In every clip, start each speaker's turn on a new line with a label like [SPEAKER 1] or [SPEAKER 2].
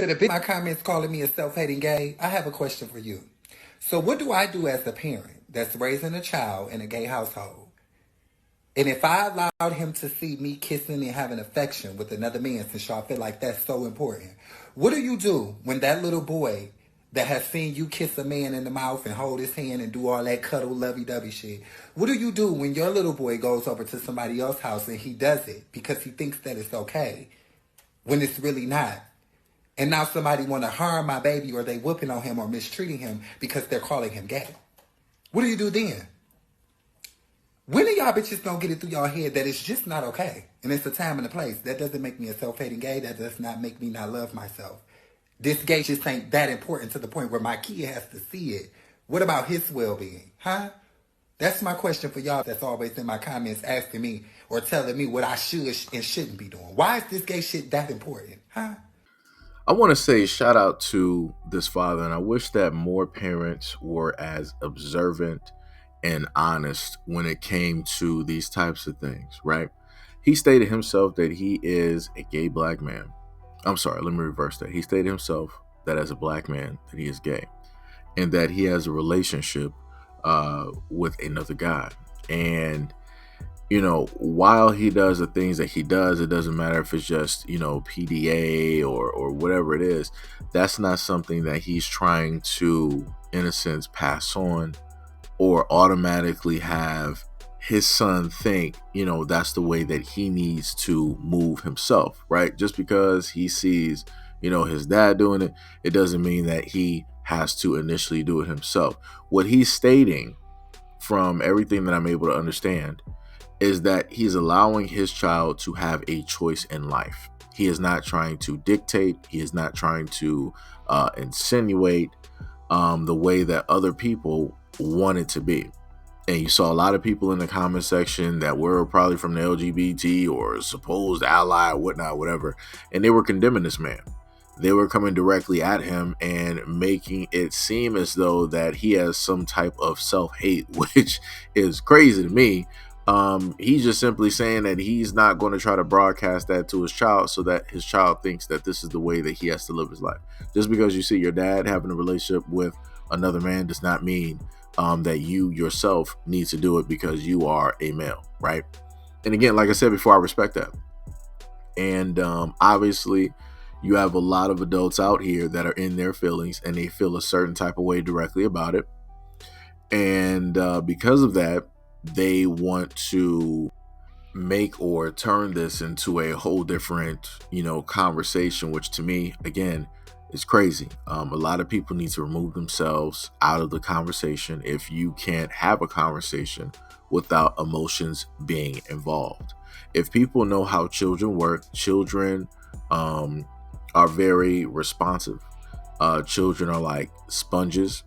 [SPEAKER 1] To the bit my comments calling me a self-hating gay, I have a question for you. So what do I do as a parent that's raising a child in a gay household? And if I allowed him to see me kissing and having affection with another man, since y'all feel like that's so important, what do you do when that little boy that has seen you kiss a man in the mouth and hold his hand and do all that cuddle lovey-dovey shit? What do you do when your little boy goes over to somebody else's house and he does it because he thinks that it's okay when it's really not? And now somebody want to harm my baby, or they whooping on him or mistreating him because they're calling him gay. What do you do then? When are y'all bitches gonna get it through y'all head that it's just not okay? And it's a time and a place. That doesn't make me a self-hating gay. That does not make me not love myself. This gay just ain't that important to the point where my kid has to see it. What about his well-being? Huh? That's my question for y'all that's always in my comments asking me or telling me what I should and shouldn't be doing. Why is this gay shit that important? Huh?
[SPEAKER 2] I want to say shout out to this father, and I wish that more parents were as observant and honest when it came to these types of things, right? He stated himself that he is a gay black man. I'm sorry, let me reverse that. He stated himself that as a black man that he is gay and that he has a relationship with another guy. And while he does the things that he does, it doesn't matter if it's just, PDA or whatever it is. That's not something that he's trying to, in a sense, pass on or automatically have his son think, that's the way that he needs to move himself, right? Just because he sees, his dad doing it, it doesn't mean that he has to initially do it himself. What he's stating, from everything that I'm able to understand, is that he's allowing his child to have a choice in life. He is not trying to dictate. He is not trying to insinuate the way that other people want it to be. And you saw a lot of people in the comment section that were probably from the LGBT or supposed ally or whatnot, whatever, and they were condemning this man. They were coming directly at him and making it seem as though that he has some type of self-hate, which is crazy to me. He's just simply saying that he's not going to try to broadcast that to his child so that his child thinks that this is the way that he has to live his life. Just because you see your dad having a relationship with another man does not mean that you yourself need to do it because you are a male, right? And again, like I said before, I respect that. And obviously, you have a lot of adults out here that are in their feelings and they feel a certain type of way directly about it. And because of that, they want to make or turn this into a whole different, conversation, which to me, again, is crazy. A lot of people need to remove themselves out of the conversation if you can't have a conversation without emotions being involved. If people know how children work, children are very responsive. Children are like sponges.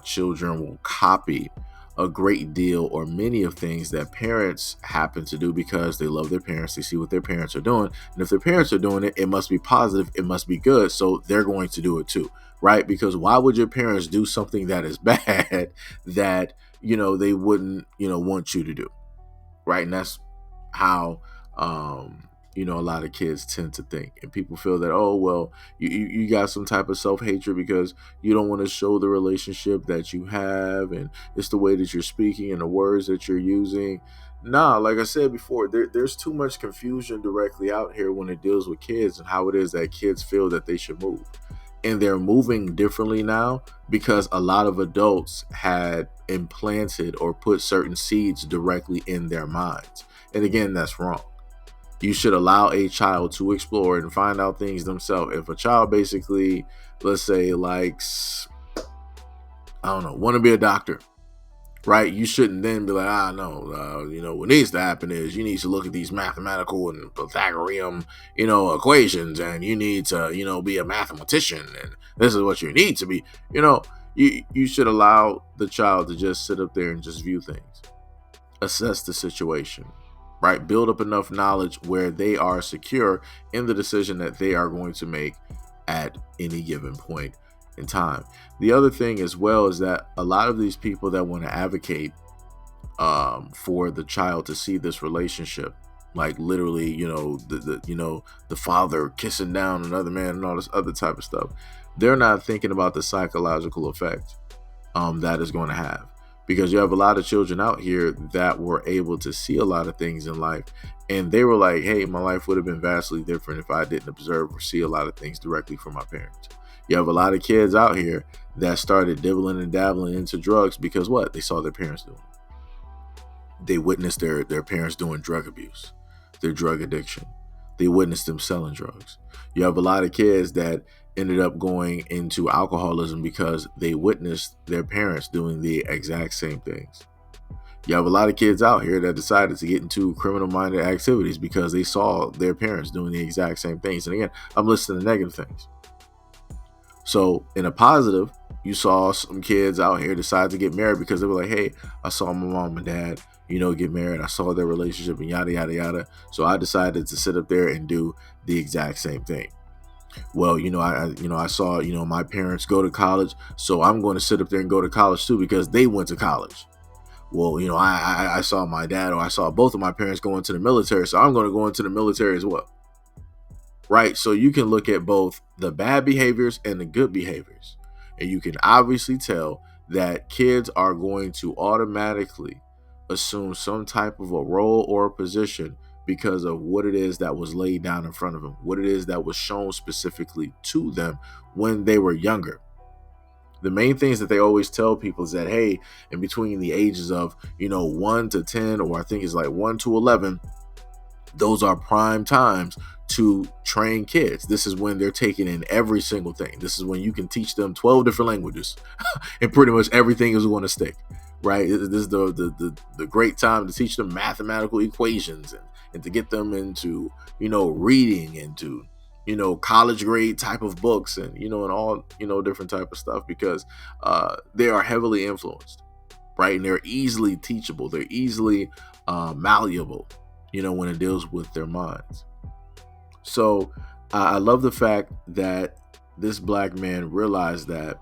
[SPEAKER 2] Children will copy a great deal or many of things that parents happen to do because they love their parents. They see what their parents are doing. And if their parents are doing it, it must be positive. It must be good. So they're going to do it too, right? Because why would your parents do something that is bad that, they wouldn't, want you to do, right? And that's how, a lot of kids tend to think, and people feel that, oh, well, you got some type of self-hatred because you don't want to show the relationship that you have, and it's the way that you're speaking and the words that you're using. Nah, like I said before, there's too much confusion directly out here when it deals with kids and how it is that kids feel that they should move. And they're moving differently now because a lot of adults had implanted or put certain seeds directly in their minds. And again, that's wrong. You should allow a child to explore and find out things themselves. If a child basically, let's say, likes, want to be a doctor, right? You shouldn't then be like, no, what needs to happen is you need to look at these mathematical and Pythagorean, equations, and you need to, be a mathematician, and this is what you need to be. You should allow the child to just sit up there and just view things, assess the situation, right? Build up enough knowledge where they are secure in the decision that they are going to make at any given point in time. The other thing as well is that a lot of these people that want to advocate for the child to see this relationship, like literally, the father kissing down another man and all this other type of stuff. They're not thinking about the psychological effect that is going to have, because you have a lot of children out here that were able to see a lot of things in life, and they were like, hey, my life would have been vastly different if I didn't observe or see a lot of things directly from my parents. You have a lot of kids out here that started dibbling and dabbling into drugs because what? They saw their parents doing. They witnessed their parents doing drug abuse, their drug addiction. They witnessed them selling drugs. You have a lot of kids that ended up going into alcoholism because they witnessed their parents doing the exact same things. You have a lot of kids out here that decided to get into criminal-minded activities because they saw their parents doing the exact same things. And again, I'm listing the negative things. So in a positive, you saw some kids out here decide to get married because they were like, hey, I saw my mom and dad, get married. I saw their relationship and yada, yada, yada. So I decided to sit up there and do the exact same thing. Well, I saw, my parents go to college, so I'm going to sit up there and go to college too because they went to college. Well, I saw my dad, or I saw both of my parents go into the military, so I'm going to go into the military as well. Right? So you can look at both the bad behaviors and the good behaviors. And you can obviously tell that kids are going to automatically assume some type of a role or a position because of what it is that was laid down in front of them, what it is that was shown specifically to them when they were younger. The main things that they always tell people is that, hey, in between the ages of, 1 to 10, or I think it's like 1 to 11, those are prime times to train kids. This is when they're taking in every single thing. This is when you can teach them 12 different languages and pretty much everything is going to stick, right? This is the great time to teach them mathematical equations and to get them into, reading, into, college grade type of books and, and all, different type of stuff, because they are heavily influenced, right? And they're easily teachable. They're easily malleable, when it deals with their minds. So I love the fact that this black man realized that,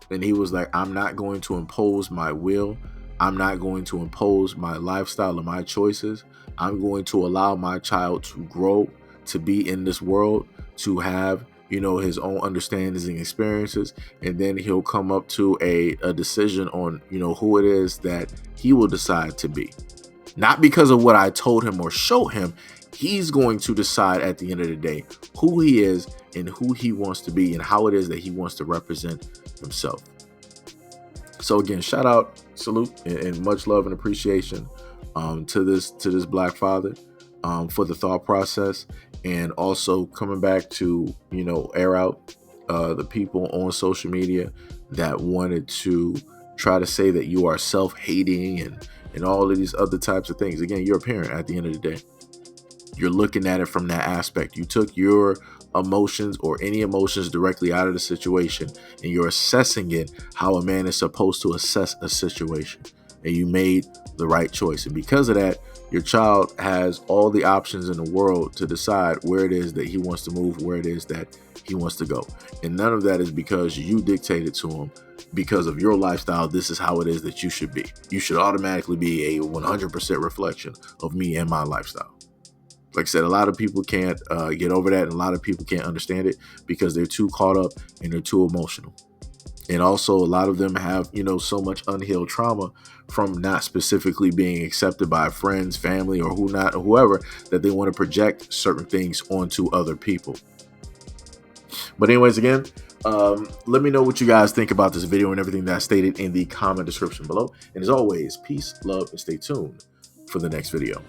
[SPEAKER 2] and he was like, I'm not going to impose my will. I'm not going to impose my lifestyle and my choices. I'm going to allow my child to grow, to be in this world, to have, his own understandings and experiences. And then he'll come up to a decision on, who it is that he will decide to be. Not because of what I told him or showed him. He's going to decide at the end of the day who he is and who he wants to be and how it is that he wants to represent himself. So again, shout out, salute, and much love and appreciation to this black father for the thought process, and also coming back to air out the people on social media that wanted to try to say that you are self-hating and all of these other types of things. Again, you're a parent at the end of the day. You're looking at it from that aspect. You took your emotions or any emotions directly out of the situation, and you're assessing it how a man is supposed to assess a situation. And you made the right choice. And because of that, your child has all the options in the world to decide where it is that he wants to move, where it is that he wants to go. And none of that is because you dictated to him. Because of your lifestyle, this is how it is that you should be. You should automatically be a 100% reflection of me and my lifestyle. Like I said, a lot of people can't get over that, and a lot of people can't understand it because they're too caught up and they're too emotional. And also, a lot of them have, so much unhealed trauma from not specifically being accepted by friends, family, or whoever, that they want to project certain things onto other people. But anyways, again, let me know what you guys think about this video and everything that's stated in the comment description below. And as always, peace, love, and stay tuned for the next video.